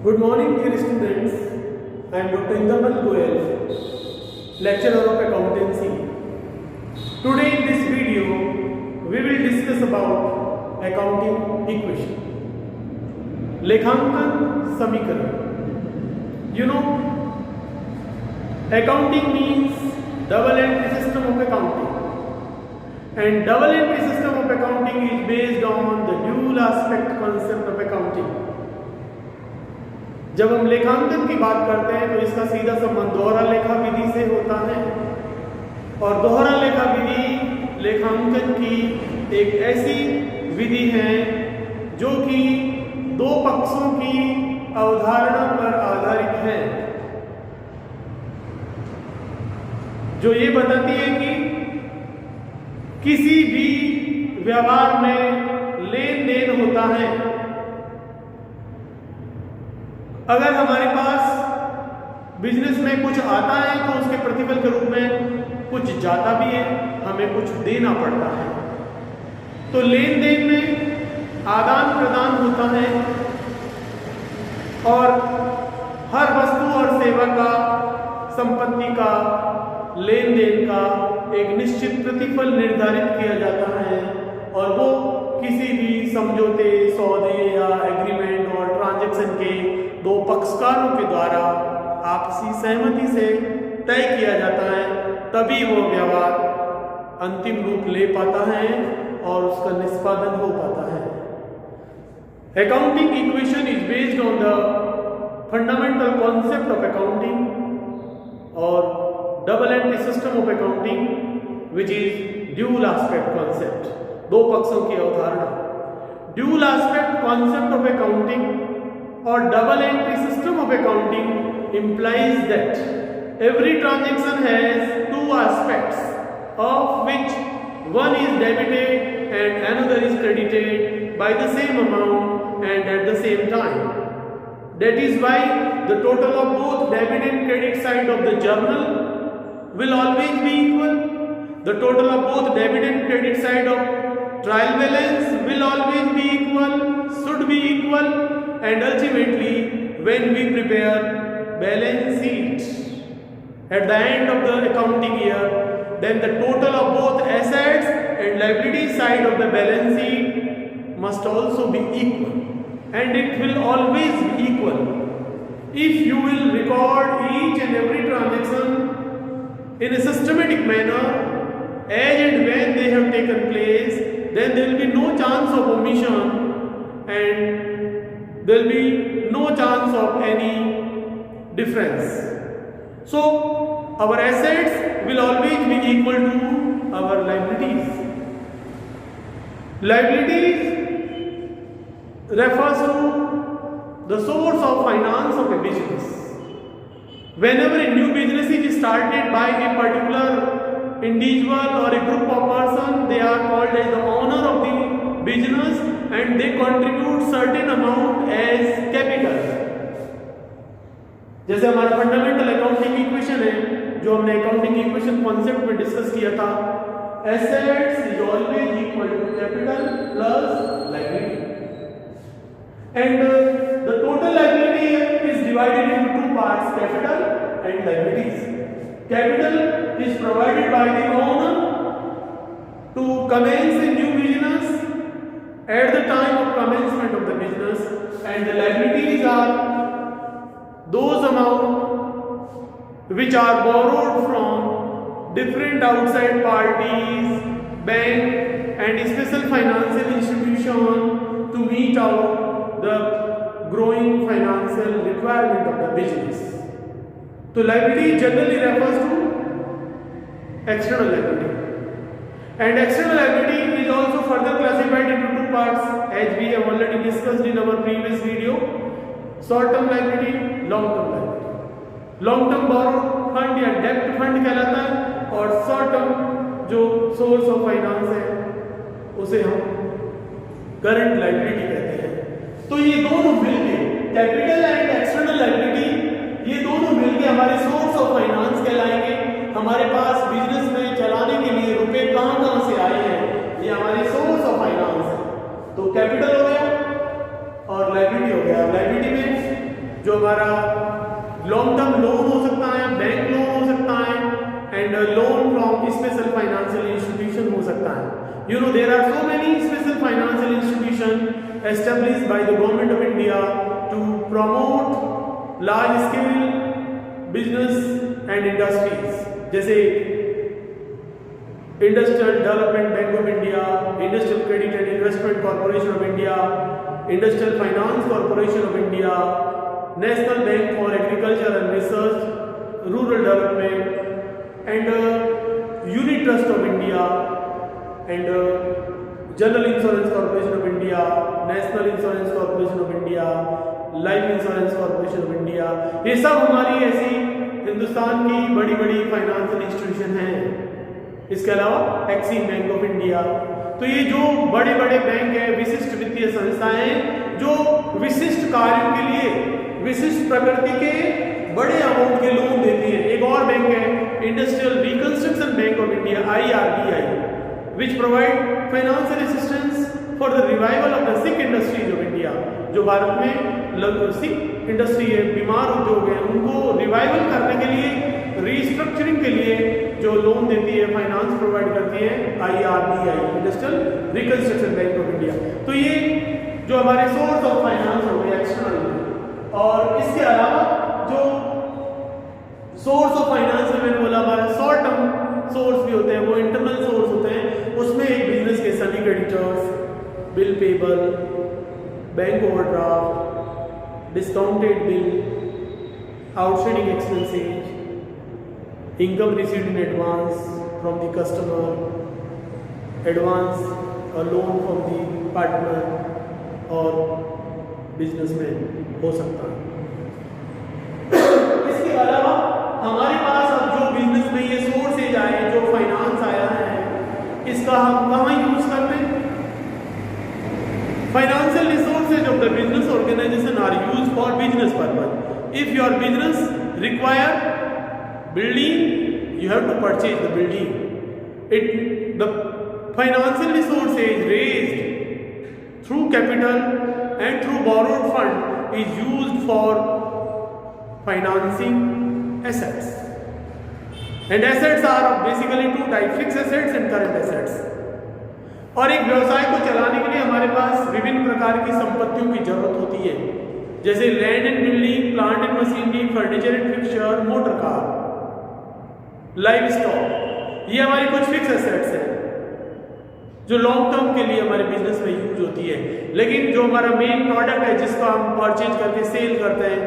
Good morning, dear students. I am Dr. Indramal Goyal, lecturer of accountancy. Today in this video, we will discuss about accounting equation. लेखांकन समीकरण. You know, accounting means double entry system of accounting. And double entry system of accounting is based on the dual aspect concept of accounting. जब हम लेखांकन की बात करते हैं तो इसका सीधा संबंध दोहरा लेखा विधि से होता है और दोहरा लेखा विधि लेखांकन की एक ऐसी विधि है जो कि दो पक्षों की अवधारणा पर आधारित है, जो ये बताती है कि किसी भी व्यवहार में लेन देन होता है। अगर हमारे पास बिजनेस में कुछ आता है तो उसके प्रतिफल के रूप में कुछ जाता भी है, हमें कुछ देना पड़ता है। तो लेन देन में आदान प्रदान होता है और हर वस्तु और सेवा का, संपत्ति का, लेन देन का एक निश्चित प्रतिफल निर्धारित किया जाता है और वो किसी भी समझौते, सौदे या एग्रीमेंट और ट्रांजैक्शन के दो पक्षकारों के द्वारा आपसी सहमति से तय किया जाता है, तभी वो व्यवहार अंतिम रूप ले पाता है और उसका निष्पादन हो पाता है। Accounting equation is based on the fundamental concept of accounting और double entry system of accounting which is dual aspect concept, दो पक्षों की अवधारणा। Dual aspect concept of accounting or double entry system of accounting implies that every transaction has two aspects, of which one is debited and another is credited by the same amount and at the same time. That is why the total of both debit and credit side of the journal will always be equal. The total of both debit and credit side of trial balance will always be equal, should be equal. And ultimately, when we prepare balance sheet at the end of the accounting year, then the total of both assets and liability side of the balance sheet must also be equal, and it will always be equal. If you will record each and every transaction in a systematic manner, as and when they have taken place, then there will be no chance of omission and there will be no chance of any difference. So our assets will always be equal to our liabilities. Liabilities refers to the source of finance of a business. Whenever a new business is started by a particular individual or a group of person, they are called as the owner of the business and they contribute certain amount as capital. जैसे हमारा fundamental accounting equation है जो हमने accounting equation concept में discuss किया था, assets is always equal to capital plus liability and the total liability is divided into two parts, capital and liabilities. Capital is provided by the owner to commence a new business at the time of commencement of the business, and the liabilities are those amounts which are borrowed from different outside parties, bank and special financial institution to meet out the growing financial requirement of the business. So liability generally refers to external liability, and external liability is also further classified into two parts as we have already discussed in our previous video: short term liability, long term liability. long term borrowed fund या debt fund कहलाता है और short term जो source of finance है उसे हम current liability कहते हैं. तो ये दोनों मिलके कैपिटल एंड एक्सटर्नल लायबिलिटी, ये दोनों मिलके हमारे सोर्स ऑफ फाइनेंस कहलाएंगे. हमारे पास बिजनेस में चलाने के लिए रुपए कहां से आए हैं, ये हमारे सोर्स ऑफ फाइनेंस है. तो कैपिटल हो गया और लायबिलिटी हो गया. लायबिलिटी में जो हमारा लॉन्ग टर्म लोन हो सकता है, बैंक लोन हो सकता है, and loan from special financial institution हो सकता है। You know, there are so many special financial institutions established by the government of India to promote large scale business and industries, जैसे industrial development bank of India, industrial credit and investment corporation of India, industrial finance corporation of India, national bank for agriculture and research, rural development and unit trust of India and general insurance corporation of India, national insurance corporation of India, life insurance corporation of India. ये सब हमारी ऐसी हिंदुस्तान की बड़ी बड़ी financial institution हैं। इसके अलावा एक्सिम बैंक ऑफ इंडिया। तो ये जो बड़े बड़े बैंक हैं, विशिष्ट वित्तीय संस्थाएं जो विशिष्ट कार्यों के लिए विशिष्ट प्रकृति के बड़े अमाउंट के लोन देती हैं। एक और बैंक है industrial reconstruction bank of India, IRBI, which provide financial assistance for the revival of the sick industries of India। जो भारत में सिक इंडस्ट्री है, बीमार उद्योग है, उनको रिवाइवल करने के लिए, रीस्ट्रक्चरिंग के लिए जो लोन देती है, फाइनेंस प्रोवाइड करती है IRBI, industrial reconstruction bank of India. तो ये जो हमारे सोर्स ऑफ फाइनेंस हो गए एक्सटर्नल। और इसके अलावा जो सोर्स ऑफ फाइनेंस में मैंने बोला हमारा शॉर्ट टर्म सोर्स भी होते हैं, वो इंटरनल सोर्स होते हैं। उसमें एक बिजनेस के सभी creditors, bill payable, bank overdraft, discounted bill, outstanding expenses, income received in advance from the customer, advance और लोन फ्रॉम द पार्टनर और बिजनेसमैन हो सकता है। इसके अलावा हमारे पास अब जो बिजनेस में ये सोर्सेज आए, जो फाइनेंस आया है, इसका हम कहाँ यूज करते हैं? Financial resources of the business organisation are use for business purpose. If your business require building, you have to purchase the building. The financial resources raised through capital and through borrowed fund is used for financing assets. And assets are basically two types: fixed assets and current assets. और एक व्यवसाय को चलाने के लिए हमारे पास विभिन्न प्रकार की संपत्तियों की जरूरत होती है, जैसे land and building, plant and machinery, furniture and fixture, motor car, live stock. ये हमारी कुछ फिक्स एसेट्स हैं जो लॉन्ग टर्म के लिए हमारे बिजनेस में यूज होती है। लेकिन जो हमारा मेन प्रोडक्ट है, जिसका हम परचेज करके सेल करते हैं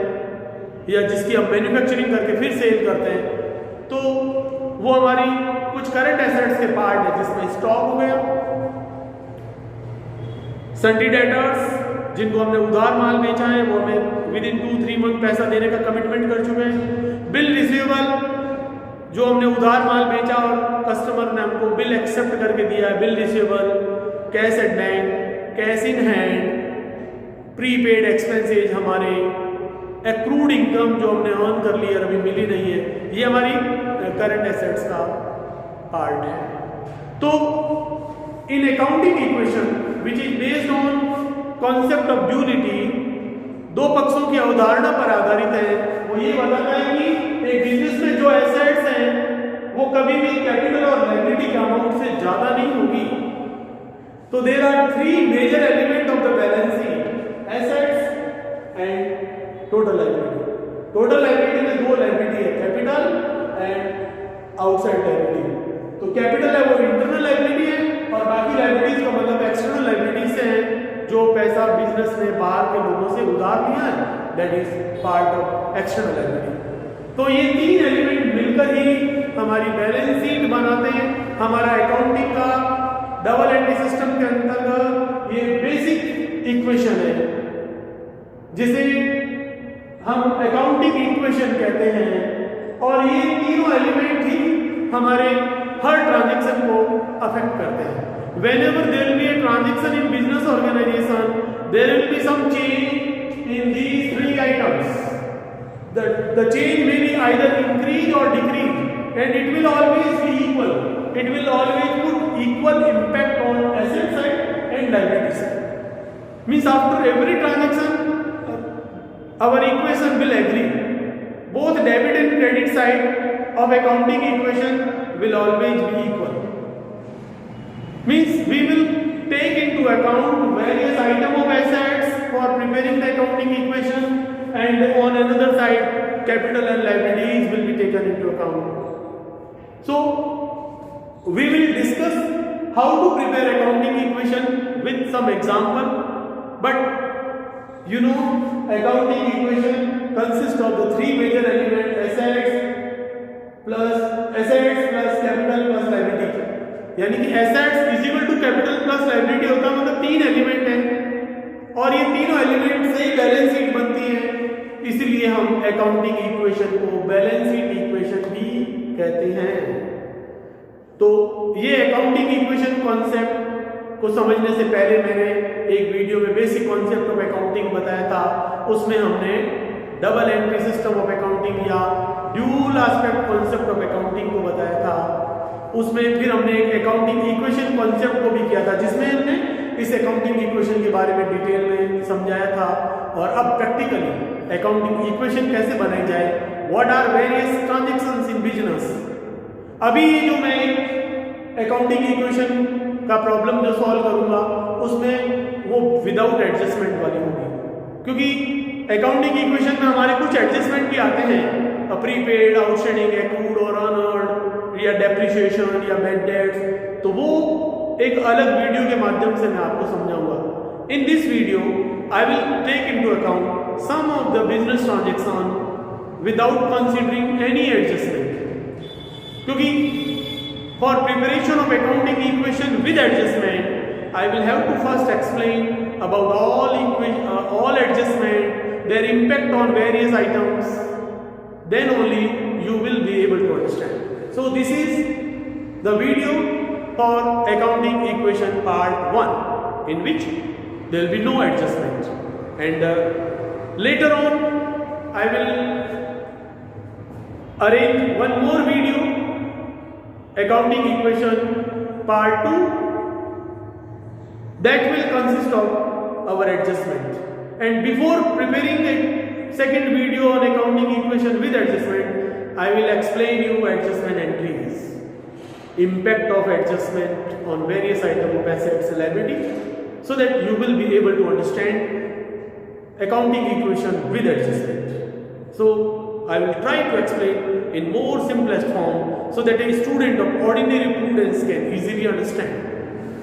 या जिसकी हम मैन्युफैक्चरिंग करके फिर सेल करते हैं, तो वो हमारी कुछ करंट एसेट्स के पार्ट है, जिसमें स्टॉक हो गया, सन्डी डेटर्स जिनको हमने उधार माल बेचा है, वो हमें विद इन 2-3 मंथ पैसा देने का कमिटमेंट कर चुके हैं, बिल रिसीवेबल जो हमने उधार माल बेचा और कस्टमर ने हमको बिल एक्सेप्ट करके दिया है, bill receivable, cash at bank, cash in hand, prepaid expenses, हमारे एक्रूड इनकम जो हमने अर्न कर ली और अभी मिली नहीं है, ये हमारी करंट एसेट्स का पार्ट है। तो in accounting equation which is based on concept of duality, दो पक्षों की अवधारणा पर आधारित है। वो ये बताता है कि एक बिजनेस में जो एसेट्स हैं वो कभी भी कैपिटल और लायबिलिटी के अमाउंट से ज्यादा नहीं होगी। तो there are 3 major element of the balance sheet: assets and total liability. Total liability में 2 लायबिलिटी है, कैपिटल एंड आउटसाइड लायबिलिटी। तो कैपिटल है वो इंटरनल लायबिलिटी है, और बाकी लायबिलिटीज का मतलब एक्सटर्नल लायबिलिटीज से है, जो पैसा बिजनेस ने बाहर के लोगों से उधार लिया है, that is part of external liability. तो ये 3 एलिमेंट मिलकर ही हमारी बैलेंस शीट बनाते हैं। हमारा अकाउंटिंग का डबल एंट्री सिस्टम के अंतर्गत ये बेसिक इक्वेशन है, जिसे हम अकाउंटिंग इक्वेशन कहते हैं। और ये तीनों एलिमेंट ही हमारे हर ट्रांजैक्शन को अफेक्ट करते हैं। Whenever there will be a transaction in business organization, there will be some change in these 3 items. The change may be either increase or decrease, and it will always be equal. It will always put equal impact on asset side and liability side. Means after every transaction, our equation will agree. Both debit and credit side of accounting equation will always be equal. Means we will take into account various item of assets for preparing the accounting equation, and on another side capital and liabilities will be taken into account. So we will discuss how to prepare accounting equation with some example, but you know accounting equation consists of the three major elements: assets plus capital plus liability. यानी कि assets is equal to capital plus liability होता है, मतलब तीन element हैं और ये तीनों एलिमेंट से ही बैलेंस शीट बनती है, इसलिए हम अकाउंटिंग इक्वेशन को बैलेंस शीट इक्वेशन भी कहते हैं। तो ये अकाउंटिंग इक्वेशन कॉन्सेप्ट को समझने से पहले मैंने एक वीडियो में बेसिक कॉन्सेप्ट ऑफ अकाउंटिंग बताया था, उसमें हमने double entry system of accounting या dual aspect concept of accounting को बताया था। उसमें फिर हमने एक अकाउंटिंग इक्वेशन कॉन्सेप्ट को भी किया था, जिसमें हमने इस अकाउंटिंग इक्वेशन के बारे में डिटेल में समझाया था। और अब प्रैक्टिकली अकाउंटिंग इक्वेशन कैसे बनाई जाए, what are various transactions in business. अभी जो मैं अकाउंटिंग इक्वेशन का प्रॉब्लम जो सॉल्व करूंगा उसमें वो विदाउट एडजस्टमेंट वाली होगी, क्योंकि अकाउंटिंग इक्वेशन में हमारे कुछ एडजस्टमेंट भी आते हैं, प्रीपेड, आउटस्टैंडिंग, एक्रूड और अनअर्न्ड, या डेप्रिसिएशन या बैड डेट्स, तो वो एक अलग वीडियो के माध्यम से मैं आपको समझाऊंगा। In this video I will take into account some of the business transaction without considering any adjustment, क्योंकि for preparation of accounting equation with adjustment I will have to first explain about all adjustment, their impact on various items, then only you will be able to understand. So this is the video for accounting equation part 1, in which there will be no adjustment, and later on I will arrange one more video, accounting equation part 2, that will consist of our adjustment. And before preparing the second video on accounting equation with adjustment, I will explain you adjustment entries, impact of adjustment on various items of assets and liability, so that you will be able to understand accounting equation with adjustment. So I will try to explain in more simplest form so that a student of ordinary prudence can easily understand.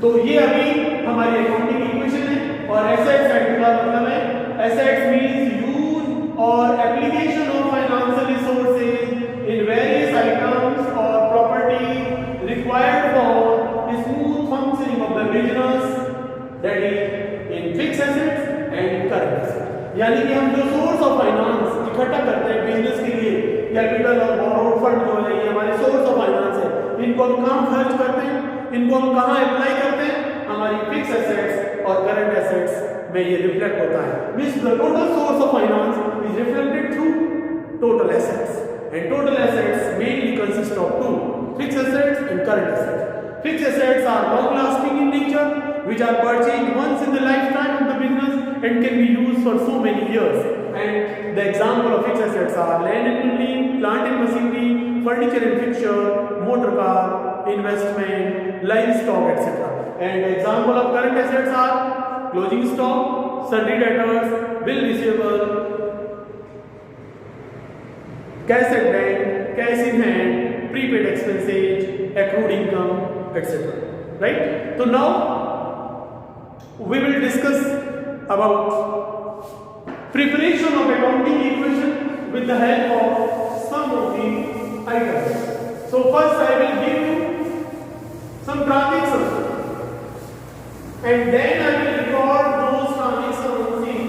तो ये अभी हमारी accounting equation है, और assets side का मतलब है assets means use और application of financial resources in various items और property required for smooth functioning of the business, that is in fixed assets and in current assets. यानी कि हम जो सोर्स ऑफ फाइनेंस इकट्ठा करते हैं बिजनेस के लिए, कैपिटल और बोरोड फंड जो है ये हमारे सोर्स ऑफ फाइनेंस है, इनको हम कहाँ खर्च करते हैं, इनको हम कहाँ अप्लाई करते हैं, हमारी फिक्स एसेट्स और करंट एसेट्स में ये रिफ्लेक्ट होता है। Means the total source of finance is reflected through total assets, and total assets mainly consist of two, fix assets and current assets. Fix assets are long lasting in nature, which are purchased once in the lifetime of the business and can be used for so many years. And the example of fixed assets are land and building, plant and machinery, furniture and fixture, motor car, investment, livestock, etc. And the example of current assets are closing stock, sundry debtors, bill receivable, cash at bank, cash in hand, prepaid expenses, accrued income, etc. Right? So now we will discuss about preparation of accounting equation with the help of some of the items. So first I will give you some transactions, and then I will record those transactions in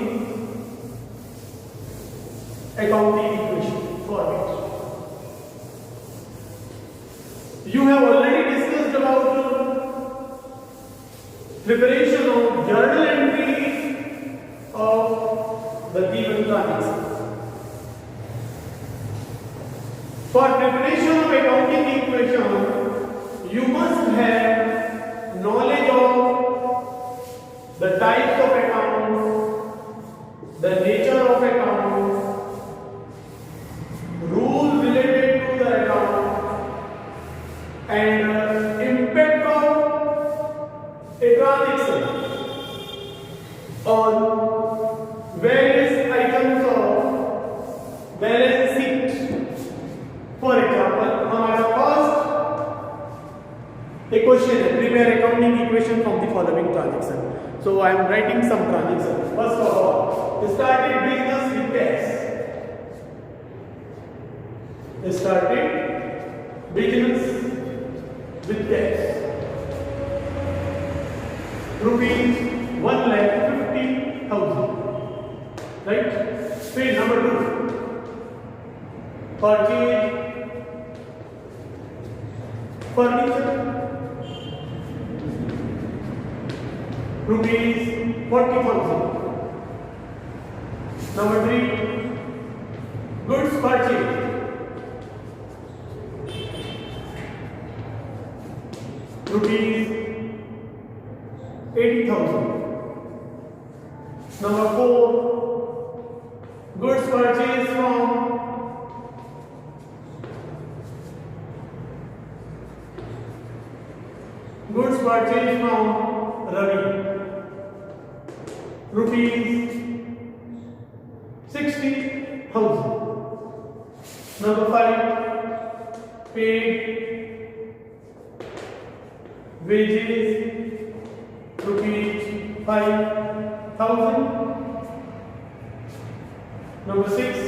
accounting equation format. You have already discussed about preparation of journal entries of the given transactions. For preparation of accounting equation, you must have knowledge of the types of accounts, the nature of accounts, following transaction. So I am writing some transactions. First of all, started business with cash. Started business with cash. Rupees 1,50,000. Right? Page number 2. Purchase furniture. Rupees 40,000. Number 3. Goods purchase. Rupees 80,000. Number 4. Goods purchased from Ravi. Rupees 60,000. Number 5. Paid wages. Rupees 5,000. Number 6.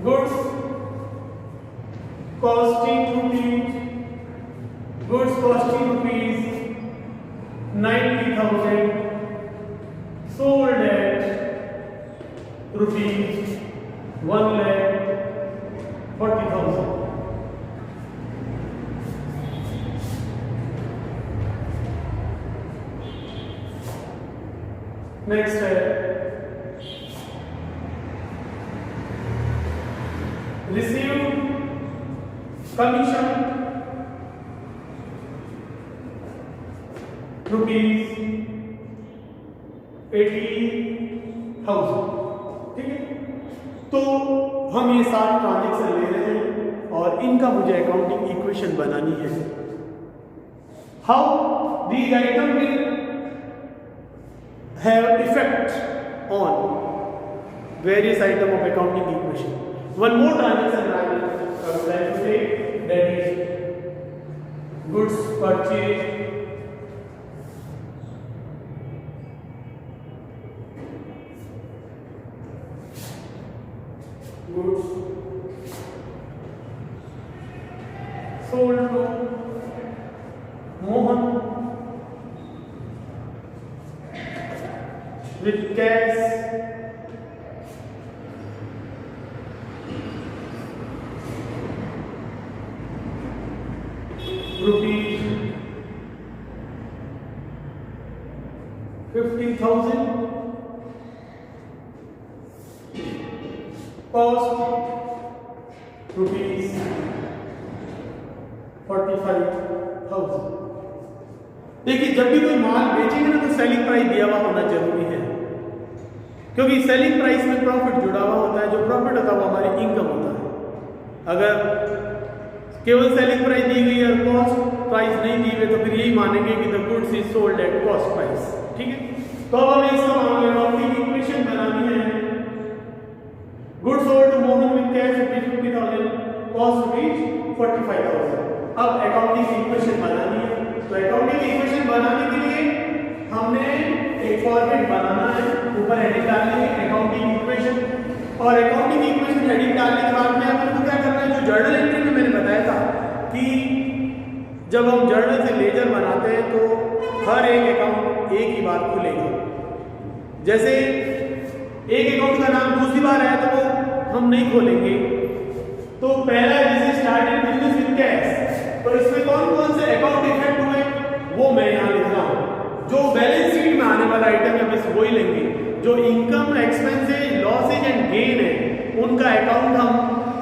Goods costing rupees 90,000, sold at rupees 1,40,000. Next है received commission rupees 80,000. ठीक है, तो हम ये 7 transaction ले रहे हैं और इनका मुझे अकाउंटिंग इक्वेशन बनानी है. How these item will have effect on various item of accounting equation. One more transaction I would like to say, that is goods purchased sold to Mohan with cash rupees 50,000, cost rupees 45,000. देखिए, जब भी कोई माल बेचेंगे ना तो selling price दिया हुआ होना जरूरी है, क्योंकि सेलिंग प्राइस में प्रॉफिट जुड़ा हुआ होता है. जो प्रॉफिट होता है वो हमारी इनकम होता है. अगर केवल सेलिंग प्राइस दी गई और कॉस्ट प्राइस नहीं दी गई तो फिर यही मानेंगे कि the goods is sold at cost price. ठीक है, तो अब हमें इसका अकाउंटिंग इक्वेशन बनानी है. Goods sold to Mohan with cash rupees 50,000, cost rupees 45,000. अब अकाउंटिंग इक्वेशन बनानी है. तो अकाउंटिंग इक्वेशन बनाने के लिए हमने एक फॉर्मेट बनाना है. ऊपर हेडिंग डालनी है अकाउंटिंग इक्वेशन, और अकाउंटिंग इक्वेशन हेडिंग डालने के बाद में अपन को क्या करना है, जो जर्नल एंट्री में मैंने बताया था कि जब हम जर्नल से लेजर बनाते हैं तो हर एक अकाउंट एक ही बार खुलेगा. जैसे एक अकाउंट का नाम दूसरी बार आया तो वो हम नहीं खोलेंगे. तो पहला जैसे स्टार्टेड बिजनेस विद कैश, तो इसमें कौन कौन से अकाउंट इफेक्ट हुए वो मैं यहाँ लिख रहा हूँ. जो बैलेंस शीट में आने वाला आइटम है बस वही लेंगे. जो income, expenses, losses and gain है उनका अकाउंट हम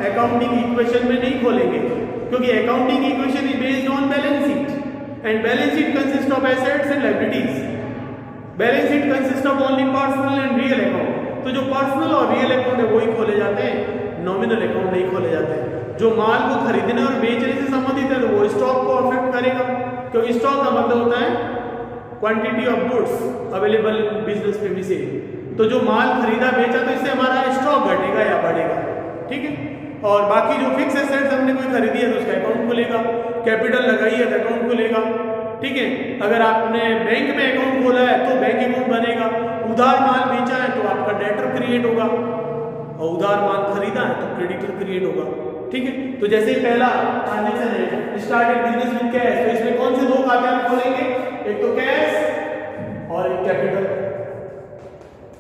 अकाउंटिंग इक्वेशन में नहीं खोलेंगे, क्योंकि accounting equation is based on balance sheet and balance sheet consist of assets and liabilities. Balance sheet consist of only personal and real account. तो जो personal और रियल अकाउंट है वही खोले जाते हैं, नॉमिनल अकाउंट नहीं खोले जाते हैं. जो माल को खरीदने और बेचने से संबंधित है तो वो स्टॉक को अफेक्ट करेगा, क्योंकि स्टॉक का मतलब होता है quantity of goods available in business premises. तो जो माल खरीदा बेचा तो इससे हमारा स्टॉक घटेगा या बढ़ेगा. ठीक है, और बाकी जो फिक्स एसेट्स हमने कोई खरीदी है तो उसका अकाउंट खुलेगा, कैपिटल लगाई है तो अकाउंट खुलेगा. ठीक है। अगर आपने बैंक में अकाउंट खोला है तो बैंक अकाउंट बनेगा, उधार माल बेचा है तो आपका डेटर क्रिएट होगा, और उधार माल खरीदा है तो क्रेडिटर क्रिएट होगा, ठीक है। तो जैसे ही पहला ट्रांजेक्शन है स्टार्टेड बिजनेस विद कैश, तो इसमें कौन से दो खाते आप खोलेंगे, एक तो कैश और एक कैपिटल,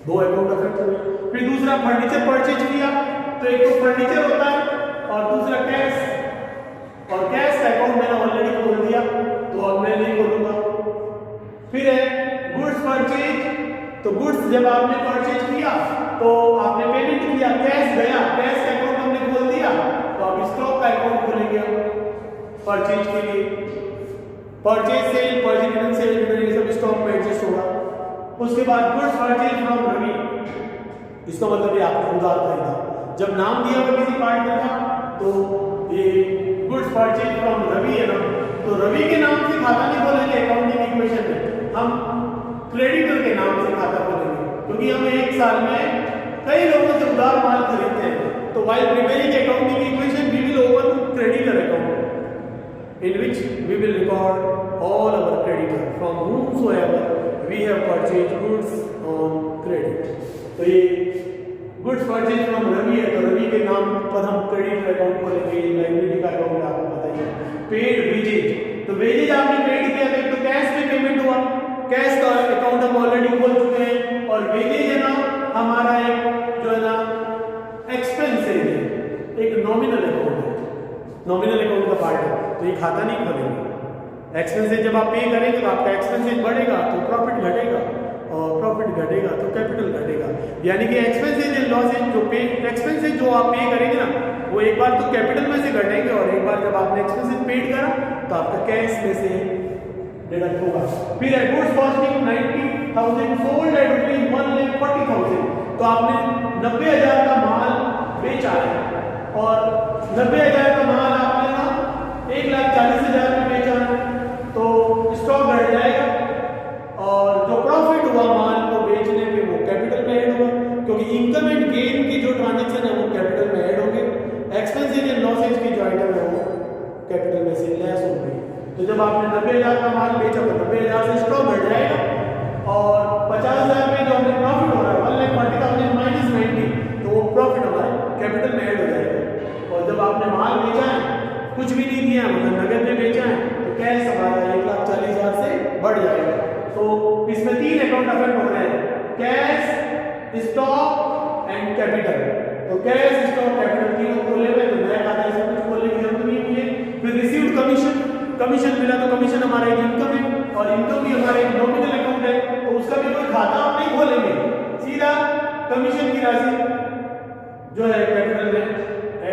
दो अकाउंट अफेक्ट हुए। फिर दूसरा फर्नीचर परचेज किया तो एक तो फर्नीचर होता है और दूसरा कैश, और कैश का अकाउंट मैंने ऑलरेडी खोल दिया तो अब मैं नहीं खोलूंगा। फिर है गुड्स परचेज, तो गुड्स जब आपने परचेज किया तो आपने पेमेंट किया, कैश गया, कैश का अकाउंट हमने खोल दिया तो अब स्टॉक का अकाउंट खोलेंगे परचेज के लिए, purchase sale, purchase return cell return, ये सब स्टॉक में एडजस्ट होगा। उसके बाद गुड्स परचेज फ्रॉम रवि, इसका मतलब ये आपने उधार खरीदा, जब नाम दिया हुआ किसी पार्टनर का तो ये गुड्स परचेज फ्रॉम रवि है ना, तो रवि के नाम से खाता नहीं खोलेंगे अकाउंटिंग इक्वेशन में, हम क्रेडिटर के नाम से खाता खोलेंगे, क्योंकि हम एक साल में कई लोगों से उधार माल खरीदते हैं। तो while preparing accounting equation we will open creditor account in which we will record all our creditor from whomsoever we have purchased goods on credit। तो ये गुड्स परचेज फ्रॉम रवि है तो रवि के नाम पर हम क्रेडिट अकाउंट खोलेंगे, लाइबिलिटी का अकाउंट आपको पता ही है। पेड वेजेज, तो वेजेज आपने पेड किया तो एक तो कैश में पेमेंट हुआ, कैश का अकाउंट हम ऑलरेडी खोल चुके हैं, और वेजेज है ना हमारा एक जो है ना एक्सपेंसेज है, एक नॉमिनल अकाउंट है, नॉमिनल अकाउंट का पार्ट है, तो ये खाता नहीं खोलेंगे। एक्सपेंसेज जब आप पे करेंगे तो आपका एक्सपेंसेज बढ़ेगा तो प्रॉफिट घटेगा, और प्रॉफिट घटेगा तो कैपिटल घटेगा, यानी कि एक्सपेंसेज एंड लॉसेज जो पे एक्सपेंसेज जो आप पे करेंगे ना वो एक बार तो कैपिटल में से घटेंगे, और एक बार जब आपने एक्सपेंसेज पेड करा तो आपका कैश में से डिडक्ट होगा। फिर है गुड्स कॉस्टिंग 90,000 सोल्ड एट ₹1,40,000, तो आपने 90,000 का माल बेचा है और 90,000 का माल आपने ना 1,40,000 में बेचा है, तो स्टॉक घट जाएगा, और जो प्रॉफिट हुआ माल को बेचने पे वो कैपिटल में ऐड होगा, क्योंकि इनकम एंड गेन की जो ट्रांजैक्शन है वो कैपिटल में ऐड होंगे, एक्सपेंसेज एंड लॉसेज की जो आइटम है वो कैपिटल में से लेस होंगे। तो जब आपने 90,000 का माल बेचा तो 90,000 से स्टॉक बढ़ जाएगा, और 50,000 में जो हमें प्रॉफिट हो रहा है 1,40,000 माइनस 90, तो वो प्रॉफिट हमारे कैपिटल में ऐड हो जाएगा। और जब आपने माल बेचा है कुछ भी नहीं दिया मतलब नगद में बेचा है तो कैश हमारा 1,40,000 से बढ़ जाएगा। तो इसमें तीन अकाउंट अफेक्ट हो रहे हैं, कैश, स्टॉक एंड कैपिटल। तो कैश, स्टॉक, कैपिटल तीनों खोले हुए, तो नया खाता इसमें कुछ खोलने की जरूरत नहीं हुई है। फिर रिसीव्ड कमीशन, कमीशन मिला तो कमीशन हमारा एक इनकम है, और इनकम भी हमारा एक नॉमिनल अकाउंट है, तो उसका भी कोई खाता आप नहीं खोलेंगे, सीधा कमीशन की राशि जो है कैपिटल में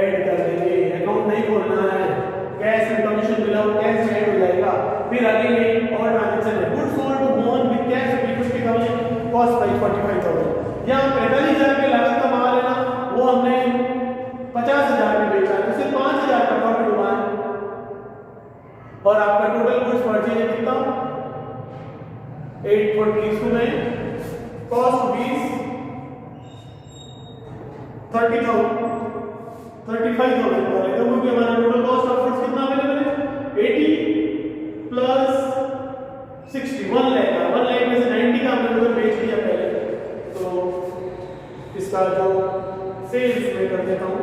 ऐड कर देंगे, अकाउंट नहीं खोलना है। कैश में कमीशन मिला वो कैश में ऐड हो जाएगा। फिर आगे ये और ट्रांजैक्शन है, goods sold to Mohan with cash rupees की कमीशन कॉस्ट प्राइस 45,000, यहाँ 45,000 के लागत का माल है ना वो हमने 50,000 में बेचा है, तो सिर्फ 5,000 का प्रॉफिट हुआ है, और आपका टोटल गुड्स परचेज है कितना 840, इसमें कॉस्ट रुपीज 35,000 का है, क्योंकि हमारा टोटल कॉस्ट ऑफ गुड्स कितना अवेलेबल है 80 प्लस 60 1 लाख का, 1 लाख में से 90 का हमने टोटल बेच दिया पहले, तो इसका जो सेल्स में कर देता हूँ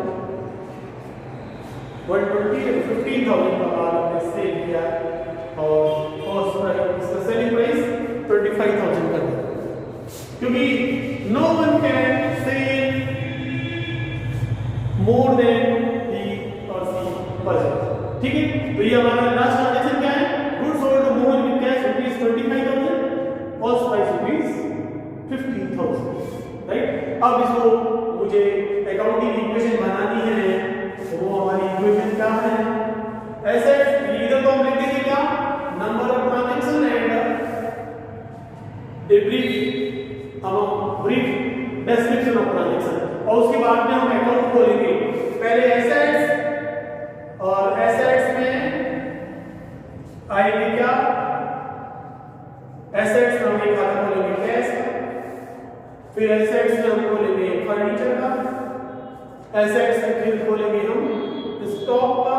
120 15,000 का माल हमने सेल किया, और कॉस्ट प्राइस इसका सेलिंग प्राइस 25,000 कर दिया, क्योंकि no one can sell more than the और सी बजट, ठीक है। तो ये हमारा लास्ट ट्रांजैक्शन क्या है, goods sold to Mohan with cash rupees 25,000, cost price rupees 15,000, right. अब इसको मुझे अकाउंटिंग इक्वेशन बनानी है, तो वो हमारी इक्वेशन क्या है, एसेट्स इधर तो हम लिख देंगे क्या, number of transaction and a brief description of transaction, और उसके बाद में हम अकाउंट खोलेंगे। पहले एसेट्स, और एसेट्स में आएगी क्या, एसेट्स में हम एक खाता खोलेंगे कैश, फिर एसेट्स में हम खोलेंगे फर्नीचर का, एसेट्स में फिर खोलेंगे हम स्टॉक का,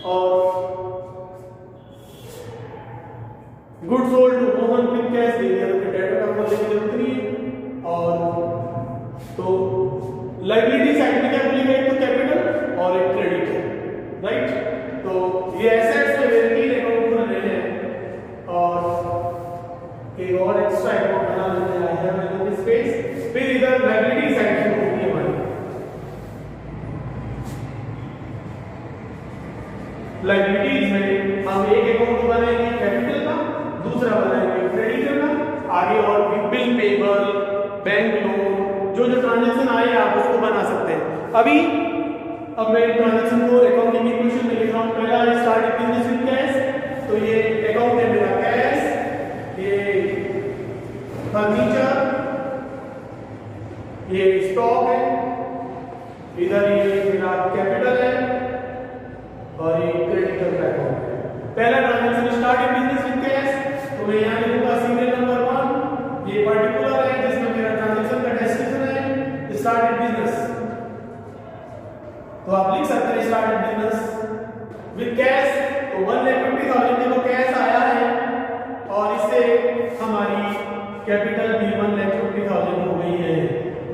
और good sold to Mohan with cash दे दिया, तो डेटर का बोलने की जरूरत नहीं है। और तो लायबिलिटी साइड में क्या बोली गई, तो कैपिटल और एक क्रेडिट है, राइट। तो ये एसेट्स में वेरिएबल अकाउंट बन रहे हैं और एक और एक्स्ट्रा अकाउंट बना लेते हैं, आई हैव इनफ स्पेस। फिर इधर लायबिलिटी साइड में होती है हमारी लायबिलिटीज में हम एक अकाउंट बनाएंगे कैपिटल का, दूसरा बनाएंगे क्रेडिटर का, आगे और भी बिल पेबल, बैंक लोन, जो जो ट्रांजैक्शन आए आप उसको बना सकते हैं। अब मैं ट्रांजैक्शन को अकाउंटिंग इक्वेशन में लिख रहा हूं। पहला स्टार्ट बिजनेस विद कैश, तो ये अकाउंट है मेरा कैश, ये फर्नीचर, ये स्टॉक है, इधर ये मेरा कैपिटल है और ये क्रेडिटर का अकाउंट है। पहला transaction start business with cash, तो मैं यहां लिखूंगा सीरियल नंबर 1, ये पर्टिकुलर है जिसमें मेरा ट्रांजैक्शन का डेस्टिनेशन है स्टार्ट बिजनेस, तो आप लिख सकते हैं स्टार्ट बिजनेस विद कैश। तो 1,50,000 देखो कैश आया है और इससे हमारी कैपिटल भी 1,50,000 हो गई है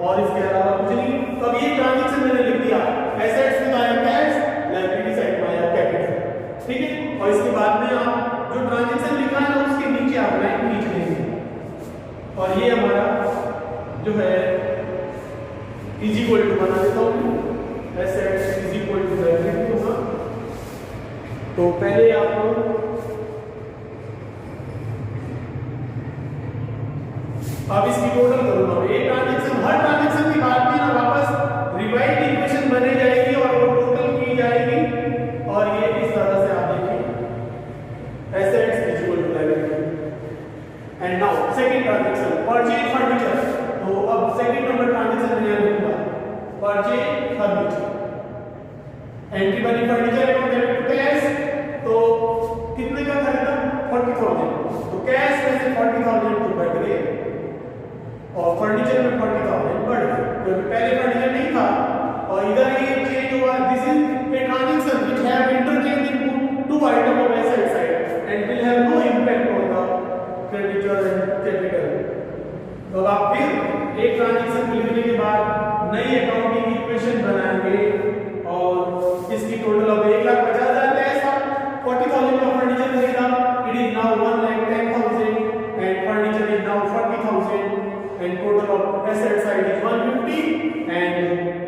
और इसके अलावा कुछ नहीं। तो अब ये ट्रांजैक्शन मैंने लिख दिया, एसेट्स में आया कैश, लायबिलिटी साइड में आया कैपिटल, ठीक है। और इसके बाद में आप जो ट्रांजैक्शन लिखा है ना उसके नीचे आप लाइन खींच लेंगे और ये हमारा जो है इज इक्वल टू बना देता हूं, assets is equal to liability होगा। तो पहले आपको अब इसकी टोटल करूंगा, एक ट्रांजैक्शन, हर ट्रांजैक्शन के बाद में ना वापस रिवाइज्ड इक्वेशन बनी जाएगी और वो टोटल की जाएगी और ये इस तरह से आप देखिए assets is equal to liability. And now second transaction purchase furniture, तो अब सेकंड नंबर ट्रांजैक्शन में लिखूंगा परचेज फर्नीचर, एंट्री बनी furniture account debit to cash, तो कितने का खरीदा 40,000, तो कैश में से 40,000 तो बढ़ गए और फर्नीचर में 40,000 बढ़ गए, क्योंकि पहले फर्नीचर नहीं था और इधर ये चेंज हुआ। This is a transaction which have interchange in two item of asset side and will have no impact on the creditor and capital. तो आप फिर एक ट्रांजैक्शन लिखने के बाद नई अकाउंटिंग इक्वेशन बनाएंगे और इसकी टोटल अब 1,50,000 कैश था, 40,000 का फर्नीचर खरीदा, it is now 1,10,000 and furniture is now 40,000 and total of asset side is 150 and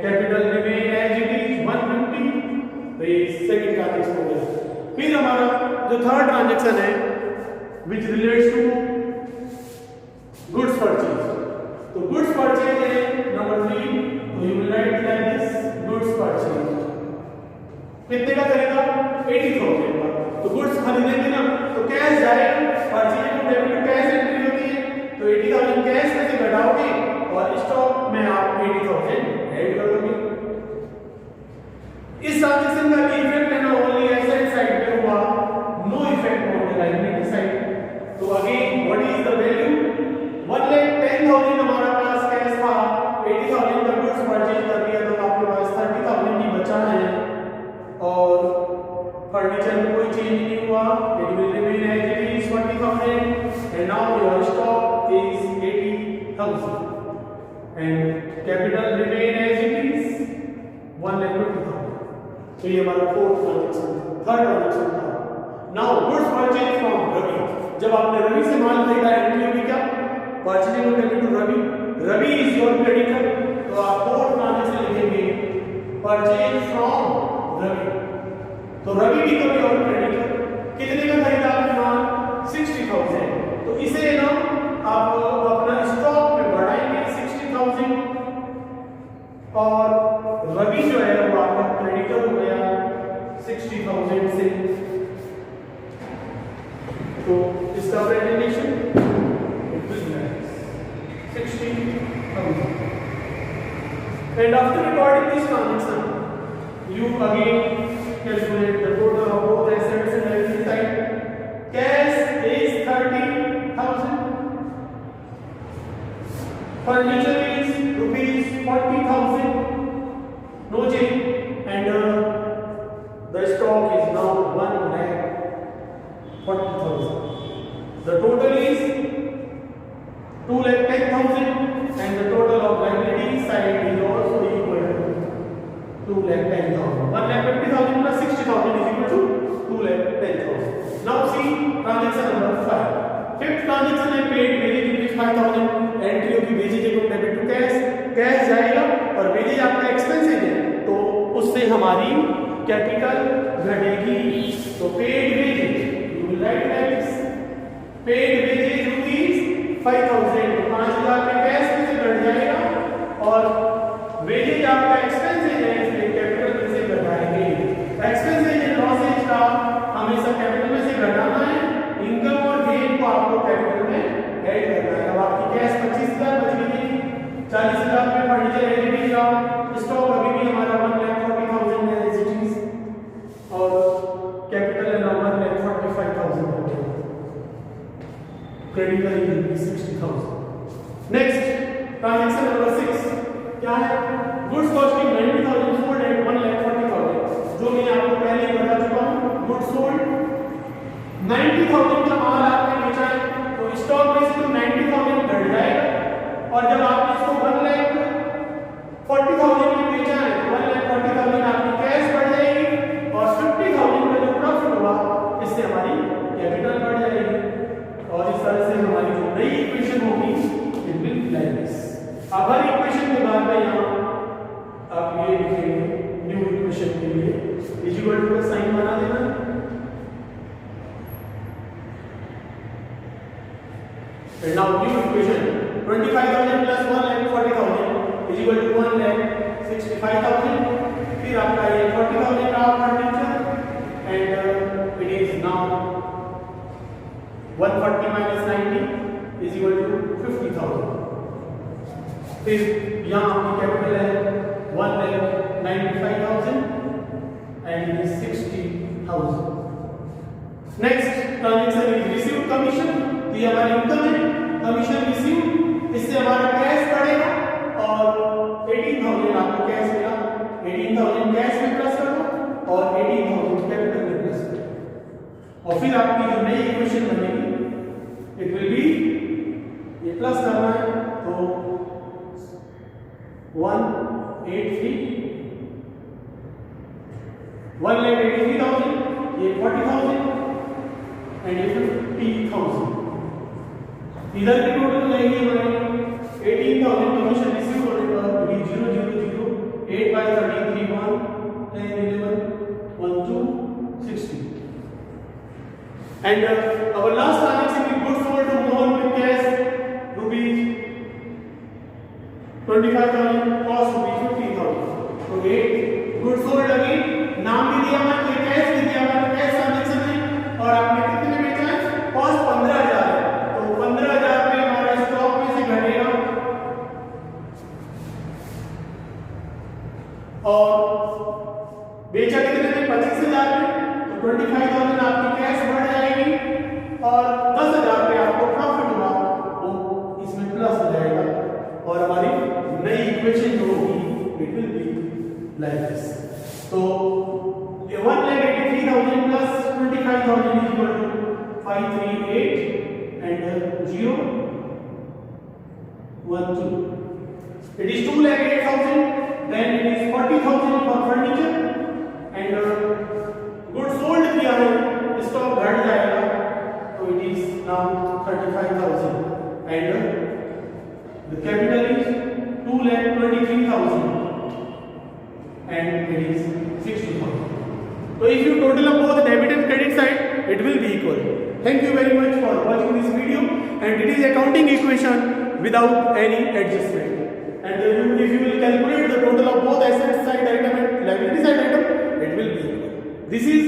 capital remain as it is 150। तो ये सेकंड ट्रांजैक्शन हो गया। फिर हमारा जो थर्ड ट्रांजैक्शन है which relates to goods purchase, तो गुड्स परचेज है नंबर 3, तो you will write like this goods purchase. कितने का खरीदा 80,000 का, तो गुड्स खरीदेंगे ना तो कैश जाएगा, परचेज में डेबिट टू कैश एंट्री होती है, तो 80,000 कैश में से घटाओगे और स्टॉक में आप 80,000 ऐड कर दोगे। इस ट्रांजैक्शन का इफेक्ट है ना ओनली एसेट साइड पे हुआ, no effect on the liability side. तो again what is the value, 1,10,000 हमारा पास कैश था, 80,000 का गुड्स परचेज कर दिया तो आपके पास 30,000 ही बचा है और फर्नीचर में कोई चेंज नहीं हुआ, it will remain as it is 40,000 and now your stock is 80,000 and capital remain as it is 1,50,000। तो ये हमारा फोर्थ ट्रांजैक्शन, थर्ड ट्रांजैक्शन था। Now goods purchase from Ravi, जब आपने रवि से माल खरीदा एंट्री होगी क्या, purchasing of debit to Ravi, Ravi is your creditor, तो आप फोर्थ ट्रांजैक्शन लिखेंगे परचेज फ्रॉम रवि, तो रवि भी कभी और क्रेडिटर। कितने का खरीदा आपने माल 60,000, तो इसे ना आप अपना स्टॉक में बढ़ाएंगे 60,000 और रवि जो है वो आपका क्रेडिटर हो गया 60,000 से। तो इसका presentation 60,000 and after recording this transaction you again calculate the total of both assets and liability side. Cash is 30,000, furniture is rupees 40,000, no change, and the stock is now 1,40,000. The 2,10,000. 1,50,000 plus 60,000 is equal to 2,10,000. Now see transaction number 5. Fifth transaction है paid wages rupees 5,000. Entry होगी wages को debit to cash, cash जाएगा और wages आपका expenses है तो उससे हमारी कैपिटल घटेगी. तो paid wages you will write like this. Paid wages rupees 5,000 तो 5,000 पे कैश में से घट जाएगा और वेजेज आपका एक्सपेंसेस है इसलिए कैपिटल में से घटाएंगे. एक्सपेंसेस एंड लॉसेज का हमेशा कैपिटल में से घटाना है. इनकम और गेन को आपको कैपिटल में ऐड करना है. अब आपकी कैश 25,000 बच गई, 40,000 में फर्नीचर एलिमेंट का स्टॉक अभी भी हमारा 1,40,000 है एज इट इज और कैपिटल है ना 1,45,000 हो गया. क्रेडिट का ये 60,000. नेक्स्ट ट्रांजैक्शन नंबर 6 क्या है? Goods costing 90,000 sold at 1,40,000. जो मैं आपको पहले ही बता चुका हूं. गुड्स सोल्ड 90,000 का माल आपने बेचा है तो स्टॉक में से तो 90,000 घट जाएगा और जब आपने इसको 1,40,000 में बेचा है तो 1,40,000 आपकी कैश बढ़ जाएगी और 50,000 का जो प्रॉफिट हुआ इससे हमारी कैपिटल बढ़ जाएगी. और इस तरह से हमारी जो नई इक्वेशन होगी इट विल लाइक दिस. अब हर इक्वेशन के बाद में यहाँ आप ये लिखेंगे न्यू इक्वेशन के लिए इज इक्वल टू का साइन बना देना. And now new equation 25,000 plus 1,40,000 is equal to 1,65,000. फिर आपका ये 40,000 का furniture and it is now 140 minus 90 is equal to 50,000. फिर यहाँ आपकी कैपिटल है 1,95,000 and it is 60,000. Next transaction is receive commission. ये हमारी इनकम है, कमीशन रिसीव, इससे हमारा कैश बढ़ेगा और 18,000 आपको कैश मिला. 18,000 कैश में प्लस करो और 18,000 कैपिटल में प्लस करो और फिर आपकी जो नई इक्वेशन बनेगी इट विल बी ये प्लस करना है तो 1,83,000 ये 40,000 एंड ये 50,000. इधर की टोटल रहेगी हमारी 18,000 कमीशन रिसीव होने पर 0,0,0 8 by 33 1 10 11 1 2 60 and our last transaction is goods sold to Mohan with cash rupees 25,000 cost rupees 50,000. तो ये goods sold again नाम भी दिया हुआ है कैश भी दिया हुआ है कैश ट्रांजैक्शन है और आपने कितने में बेचा है कॉस्ट 15,000 है तो 15,000 में हमारा स्टॉक में से घटेगा और बेचा कितने में 25,000 में तो 25,000 आपकी कैश बढ़ जाएगी और 10,000 पे आपको प्रॉफिट हुआ वो इसमें प्लस हो जाएगा और हमारी नई इक्वेशन जो होगी it will be like this. तो 1,83,000 plus 25,000 is equal to 538 and 0 1 2. It is 2,08,000. Then it is 40,000 for furniture and goods sold किया है स्टॉक घट जाएगा तो it is now 35,000 and the capital is 2,23,000 and it is 60,000. So if you total up both debit and credit side, it will be equal. Thank you very much for watching this video and it is accounting equation without any adjustment. And if you will calculate the total of both asset side item and liability side item, it will be equal. This is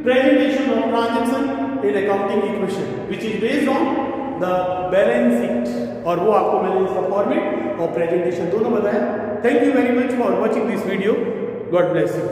presentation of transaction in accounting equation which is based on the balance sheet और वो आपको मैंने इसका format और presentation दोनों बताया. Thank you very much for watching this video. God bless you.